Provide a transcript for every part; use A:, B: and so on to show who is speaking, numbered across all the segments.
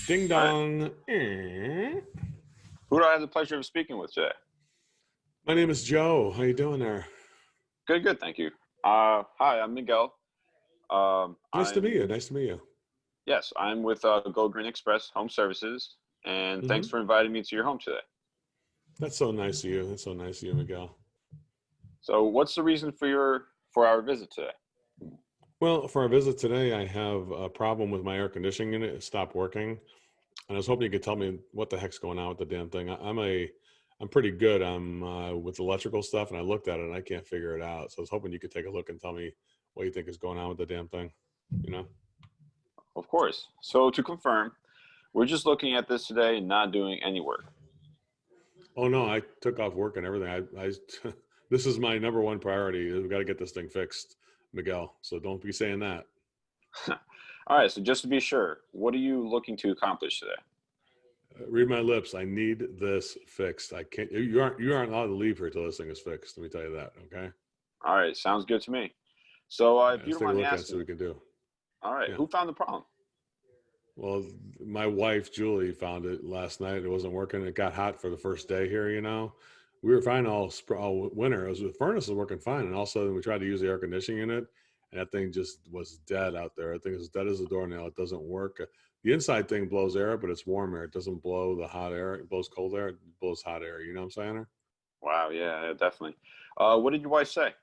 A: Ding
B: All right.
A: dong.
B: Who do I have the pleasure of speaking with today?
A: My name is Joe. How you doing there?
B: Good, good, thank you. Hi, I'm Miguel.
A: Nice to meet
B: I'm
A: you. Nice to meet you.
B: Yes, I'm with Go Green Express Home Services, and thanks
A: hmm
B: for inviting me to your home today.
A: That's so nice of you. That's so nice of you, Miguel.
B: So, what's the reason for our visit today?
A: Well, for our visit today, I have a problem with my air conditioning unit. It stopped working, and I was hoping you could tell me what the heck's going on with the damn thing. I'm pretty good. I'm with electrical stuff, and I looked at it and I can't figure it out. So I was hoping you could take a look and tell me what you think is going on with the damn thing. You know?
B: Of course. So, to confirm, we're just looking at this today and not doing any work.
A: Oh no, I took off work and everything. This is my number one priority. We've got to get this thing fixed, Miguel. So don't be saying that.
B: All right. So, just to be sure, what are you looking to accomplish today?
A: Read my lips. I need this fixed. I can't. You aren't allowed to leave here till this thing is fixed. Let me tell you that. Okay.
B: All right. Sounds good to me. So,
A: All right,
B: if you
A: let's
B: don't
A: take a
B: mind me
A: look at it. See
B: asking,
A: what we can do.
B: all right,
A: Yeah.
B: who found the problem?
A: Well, my wife Julie found it last night. It wasn't working. It got hot for the first day here. We were fine all winter. The furnace was working fine, and all of a sudden we tried to use the air conditioning unit, and that thing just was dead out there. I think it's dead as a doornail. It doesn't work. The inside thing blows air, but it's warm air. It doesn't blow the hot air. It blows cold air. It blows hot air. You know what I'm saying?
B: Wow. Yeah, definitely. What did your wife say?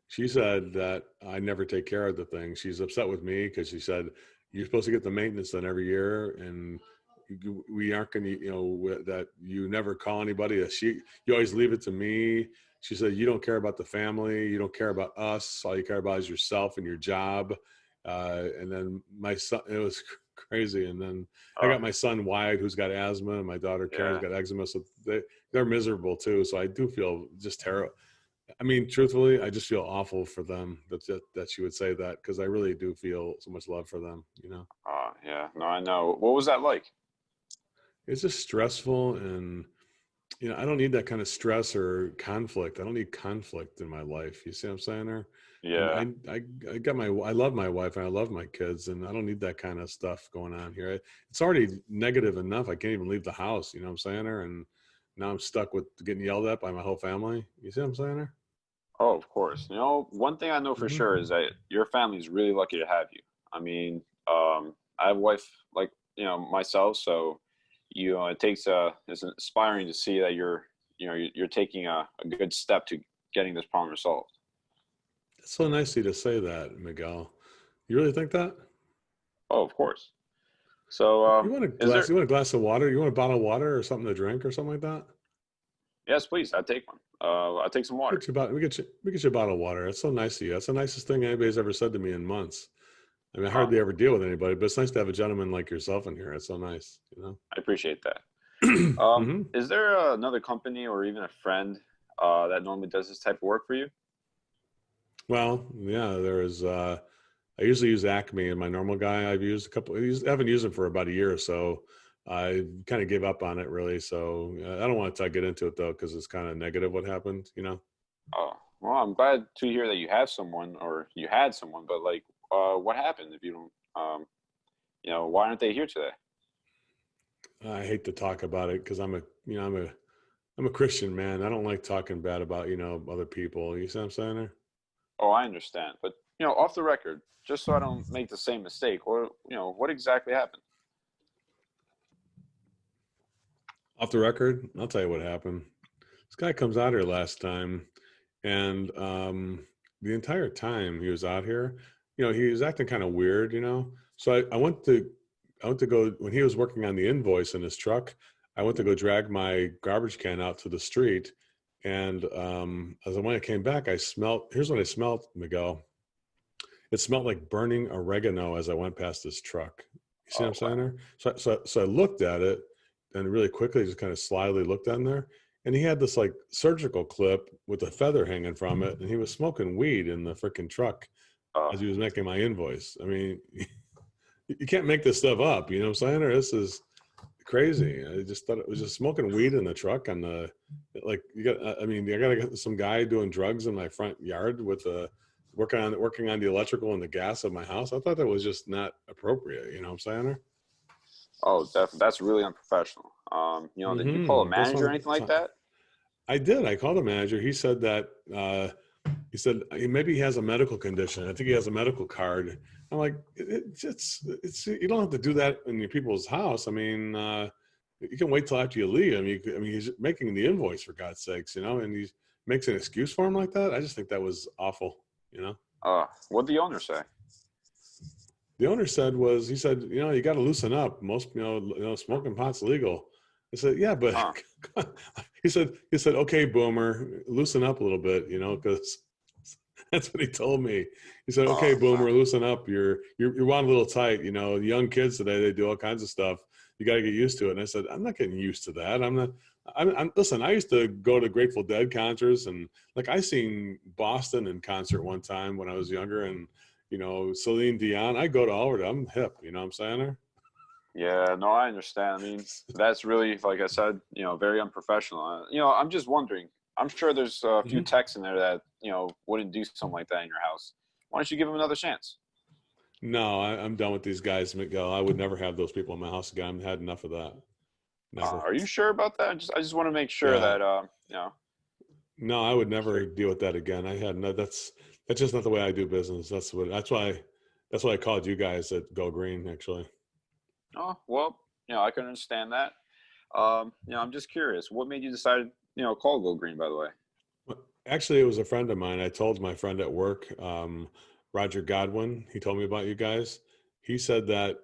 A: She said that I never take care of the thing. She's upset with me because she said you're supposed to get the maintenance done every year, and we aren't going to, that you never call anybody. You always leave it to me. She said you don't care about the family, you don't care about us. All you care about is yourself and your job. And then my son, it was crazy. And then I
B: Oh,
A: got my son Wyatt, who's got asthma, and my daughter Karen's
B: yeah.
A: got eczema, so they're miserable too. So I do feel just terrible. I mean, truthfully, I just feel awful for them that she would say that, because I really do feel so much love for them.
B: Oh, yeah. No, I know. What was that like?
A: It's just stressful, and I don't need that kind of stress or conflict. I don't need conflict in my life. You see what I'm saying there? And
B: Yeah.
A: I love my wife and I love my kids, and I don't need that kind of stuff going on here. It's already negative enough. I can't even leave the house. You know what I'm saying there? And now I'm stuck with getting yelled at by my whole family. You see what I'm saying there?
B: Oh, of course. One thing I know for sure is
A: hmm
B: that your family is really lucky to have you. I mean, I have a wife like, myself, so it's inspiring to see that you're taking a good step to getting this problem resolved.
A: It's so nice of you to say that, Miguel. You really think that?
B: Oh, of course. So,
A: You want a
B: is
A: glass?
B: there?
A: You want a glass of water? You want a bottle of water or something to drink or something like that?
B: Yes, please. I take one. I take some water.
A: We get you a bottle of water. That's so nice of you. That's the nicest thing anybody's ever said to me in months. I mean, I
B: Uh,
A: hardly ever deal with anybody, but it's nice to have a gentleman like yourself in here. It's so nice.
B: I appreciate that.
A: hmm
B: Is there another company or even a friend that normally does this type of work for you?
A: Well, yeah, there's. I usually use Acme, and my normal guy I've used a couple. I haven't used them for about a year or so. I kind of gave up on it really. So I don't want to get into it though, because it's kind of negative what happened.
B: Oh, well, I'm glad to hear that you have someone or you had someone, but like, what happened if you don't, why aren't they here today?
A: I hate to talk about it because I'm a Christian man. I don't like talking bad about other people. You see what I'm saying there?
B: Oh, I understand, but off the record, just so I don't make the same mistake, or what exactly happened?
A: Off the record, I'll tell you what happened. This guy comes out here last time, and the entire time he was out here, he was acting kind of weird. So I went to go when he was working on the invoice in his truck. I went to go drag my garbage can out to the street, and when I came back, I smelled. Here's what I smelled, Miguel. It smelled like burning oregano as I went past his truck. You see what I'm
B: Oh,
A: saying
B: wow.
A: there? So I looked at it and really quickly, just kind of slyly looked in there. And he had this like surgical clip with a feather hanging from it. And he was smoking weed in the freaking truck
B: Uh,
A: as he was making my invoice. I mean, you can't make this stuff up. You know what I'm saying? Or this is crazy. I just thought it was just smoking weed in the truck on the, like, I got to get some guy doing drugs in my front yard with a, working on the electrical and the gas of my house. I thought that was just not appropriate. You know what I'm saying?
B: Oh, definitely. That's really unprofessional. Did you call a
A: That's
B: manager or
A: what
B: anything like that?
A: I did. I called a manager. He said that he said maybe he has a medical condition. I think he has a medical card. I'm like, it's you don't have to do that in your people's house. I mean, you can wait till after you leave. I mean, he's making the invoice for God's sakes, and he makes an excuse for him like that. I just think that was awful.
B: What'd the owner say?
A: The owner he said, you got to loosen up. Most, smoking pot's legal. I said, yeah, but
B: Huh.
A: he said, okay, boomer, loosen up a little bit, because that's what he told me. He said, okay,
B: Oh,
A: boomer,
B: wow.
A: loosen up. You're wound a little tight. Young kids today, they do all kinds of stuff. You got to get used to it. And I said, I'm not getting used to that. I'm not. Listen. I used to go to Grateful Dead concerts, and like I seen Boston in concert one time when I was younger, and Celine Dion. I go to all of it. I'm hip. You know what I'm saying?
B: Yeah, no, I understand. I mean, that's really, like I said, very unprofessional. I'm just wondering. I'm sure there's a few
A: Mm-hmm.
B: techs in there that, wouldn't do something like that in your house. Why don't you give them another chance?
A: No, I'm done with these guys, Miguel. I would never have those people in my house again. I've had enough of that. Never.
B: Are you sure about that? I just want to make sure
A: Yeah.
B: that,
A: No, I would
B: sure.
A: never deal with that again. I had no. That's just not the way I do business. That's why I called you guys at Go Green. Actually,
B: Oh, well, I can understand that. I'm just curious. What made you decide, call Go Green, by the way?
A: actually, it was a friend of mine. I told my friend at work, Roger Godwin. He told me about you guys. He said that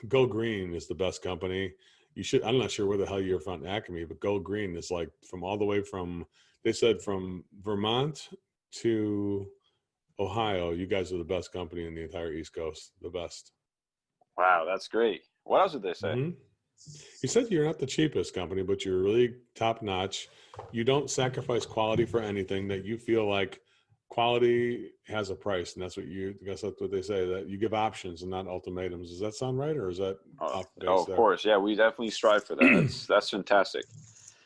A: Go Green is the best company. You should. I'm not sure where the hell you're from, Acme, but Go Green is like from all the way from. They said from Vermont to Ohio, you guys are the best company in the entire East Coast. The best.
B: Wow, that's great. What else did they say?
A: Hmm. He said you're not the cheapest company, but you're really top notch. You don't sacrifice quality for anything. That you feel like quality has a price, and I guess that's what they say. That you give options and not ultimatums. Does that sound right, or is that
B: Oh,
A: off
B: oh,
A: base
B: of
A: there?
B: course. Yeah, we definitely strive for that. That's fantastic.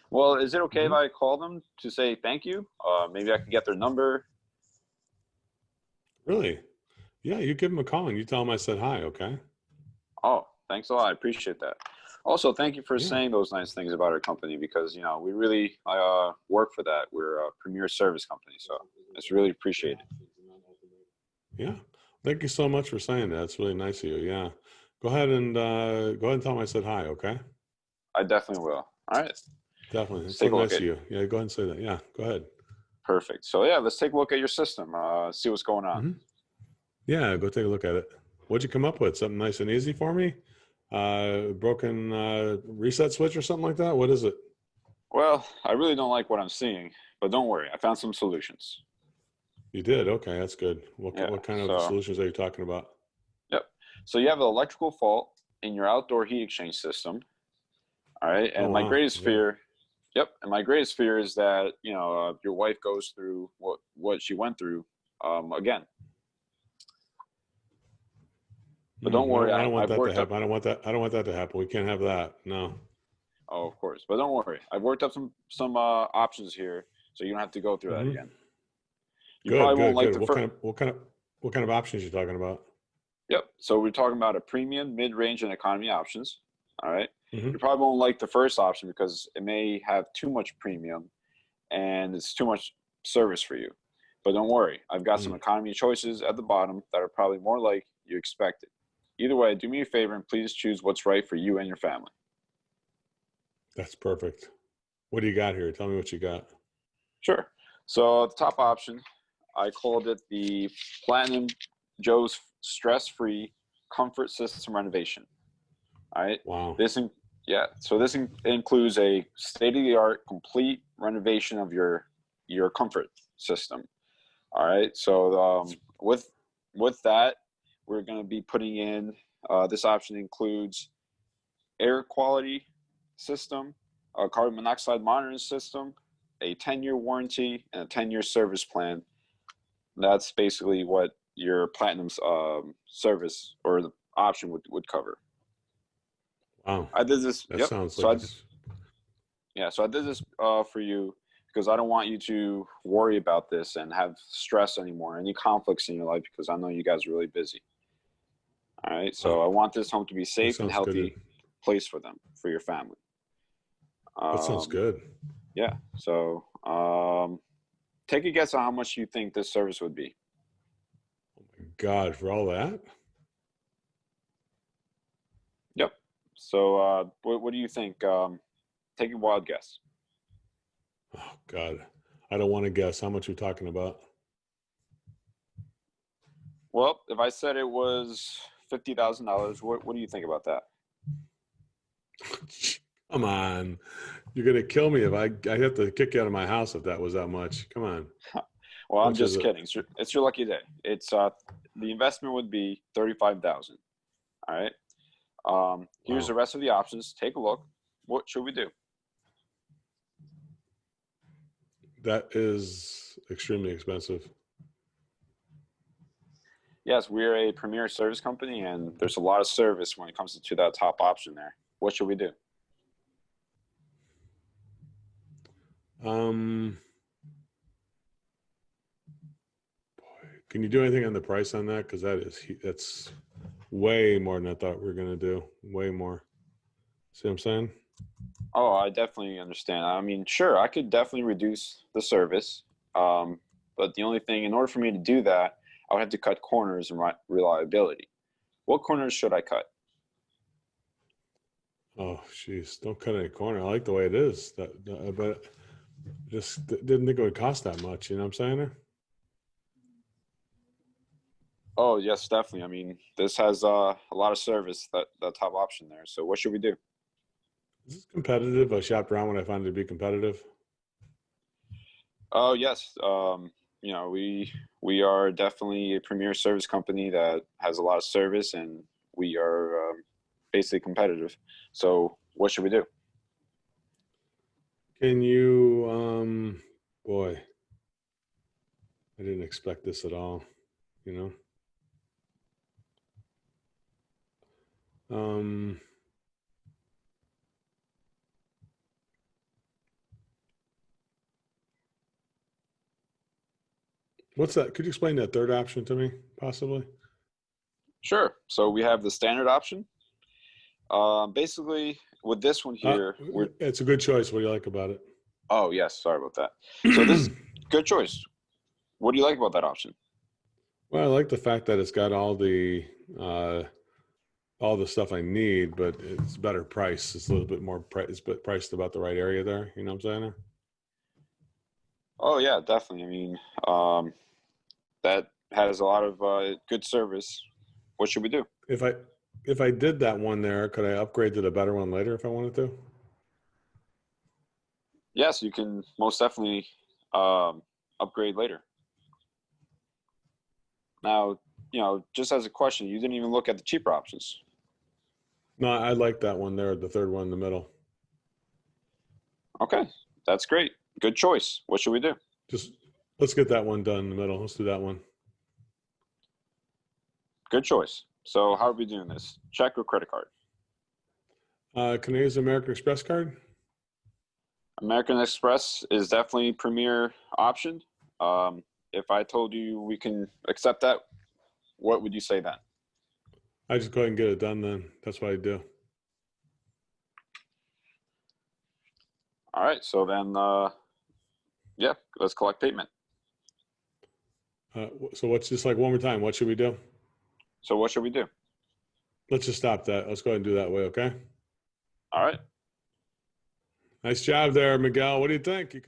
B: Well, is it okay if
A: Hmm.
B: I call them to say thank you? Maybe I can get their number.
A: Really? Yeah, you give them a call and you tell them I said hi. Okay.
B: Oh, thanks a lot. I appreciate that. Also, thank you for
A: Yeah.
B: saying those nice things about our company because we really work for that. We're a premier service company, so it's really appreciated.
A: Yeah. Thank you so much for saying that. It's really nice of you. Yeah. Go ahead and tell them I said hi. Okay.
B: I definitely will. All right,
A: Definitely.
B: let's
A: It's
B: take a
A: really
B: look
A: nice
B: at.
A: of you. Yeah. Go ahead and say that. Yeah. Go ahead.
B: Perfect. So yeah, let's take a look at your system. See what's going on.
A: Hmm. Yeah. Go take a look at it. What'd you come up with? Something nice and easy for me? Broken reset switch or something like that? What is it?
B: Well, I really don't like what I'm seeing, but don't worry, I found some solutions.
A: You did. Okay. That's good. What,
B: Yeah.
A: what kind of
B: So
A: solutions are you talking about?
B: yep. So you have an electrical fault in your outdoor heat exchange system. All right.
A: Oh,
B: And my
A: wow.
B: greatest
A: Yeah.
B: fear, yep. And my greatest fear is that your wife goes through what she went through again. But don't
A: I
B: worry,
A: don't, I don't want
B: I've
A: that to
B: worked up.
A: happen. I don't want that to happen. We can't have that. No.
B: Oh, of course. But don't worry, I've worked up some options here, so you don't have to go through that
A: Hmm.
B: again. You
A: Good,
B: probably won't
A: good,
B: like
A: good.
B: the
A: What kind
B: first.
A: of what kind of what kind of options you talking about?
B: Yep. So we're talking about a premium, mid-range, and economy options. All right.
A: Hmm.
B: You probably won't like the first option because it may have too much premium and it's too much service for you. But don't worry, I've got some
A: Mm,
B: economy choices at the bottom that are probably more like you expected. Either way, do me a favor and please choose what's right for you and your family.
A: that's perfect. What do you got here? Tell me what you got.
B: Sure. So the top option, I called it the Platinum Joe's Stress-Free Comfort System Renovation. All right.
A: Wow.
B: This in, yeah. So this includes a state-of-the-art complete renovation of your comfort system. All right. So with that, we're going to be putting in this option includes air quality system, a carbon monoxide monitoring system, a 10-year warranty, and a 10-year service plan. That's basically what your platinum's service or the option would cover.
A: Wow.
B: I did this.
A: That
B: Yep.
A: sounds
B: So
A: like
B: I
A: it's
B: Yeah, so I did this for you because I don't want you to worry about this and have stress anymore, any conflicts in your life, because I know you guys are really busy. All right,
A: wow.
B: so I want this home to be
A: That
B: safe and
A: sounds good.
B: healthy. place for them, for your family.
A: That sounds
B: Um,
A: good.
B: yeah. So take a guess on how much you think this service would be.
A: God, for all that?
B: Yep. So what do you think? Take a wild guess.
A: Oh God, I don't want to guess how much you're talking about.
B: Well, if I said it was $50,000, what do you think about that?
A: Come on, you're gonna kill me if I have to kick you out of my house if that was that much. Come on,
B: Well,
A: how
B: I'm
A: much is
B: just
A: it?
B: kidding. It's your lucky day. It's the investment would be 35,000. All right. Here's the
A: Wow,
B: rest of the options. Take a look. What should we do?
A: that is extremely expensive.
B: Yes, we're a premier service company, and there's a lot of service when it comes to that top option there. What should we do?
A: Um, can you do anything on the price on that? Because that's way more than I thought we were gonna do. Way more. See what I'm saying?
B: Oh, I definitely understand. I mean, sure, I could definitely reduce the service, um, but the only thing, in order for me to do that, I would have to cut corners and reliability. What corners should I cut?
A: Oh, jeez, don't cut any corner. I like the way it is. But just didn't think it would cost that much. You know what I'm saying?
B: Oh, yes, definitely. I mean, this has a lot of service, that top option there. So what should we do?
A: Is this competitive? I shopped around when I found it to be competitive.
B: Oh, yes. We are definitely a premier service company that has a lot of service, and we are basically competitive. So what should we do?
A: Can you, boy, I didn't expect this at all. You know, what's that? Could you explain that third option to me, possibly?
B: Sure. So we have the standard option. Basically, with this one
A: Uh,
B: here, we're
A: it's a good choice. What do you like about it?
B: oh yes, sorry about that. So this is good choice. What do you like about that option?
A: Well, I like the fact that it's got uh, all the stuff I need, but it's better price. It's a little bit more price, but priced about the right area there. You know what I'm saying?
B: Oh yeah, definitely. I mean, um, that has a lot of good service. What should we do?
A: If I if I did that one there, could I upgrade to the better one later if I wanted to?
B: Yes, you can most definitely um, upgrade later. Now, just as a question, you didn't even look at the cheaper options.
A: No, I like that one there, the third one in the middle.
B: Okay, that's great. Good choice. What should we do?
A: Just let's get that one done in the middle. Let's do that one.
B: Good choice. So, how are we doing this? Check or credit card?
A: Can I use the American Express card?
B: American Express is definitely premier option. If I told you we can accept that, what would you say then?
A: I just go ahead and get it done then. That's what I do.
B: All right. So then, yeah, let's collect payment.
A: So what's just like one more time? What should we do?
B: So what should we do?
A: Let's just stop that. Let's go ahead and do that way, okay?
B: All right.
A: Nice job there, Miguel. What do you think?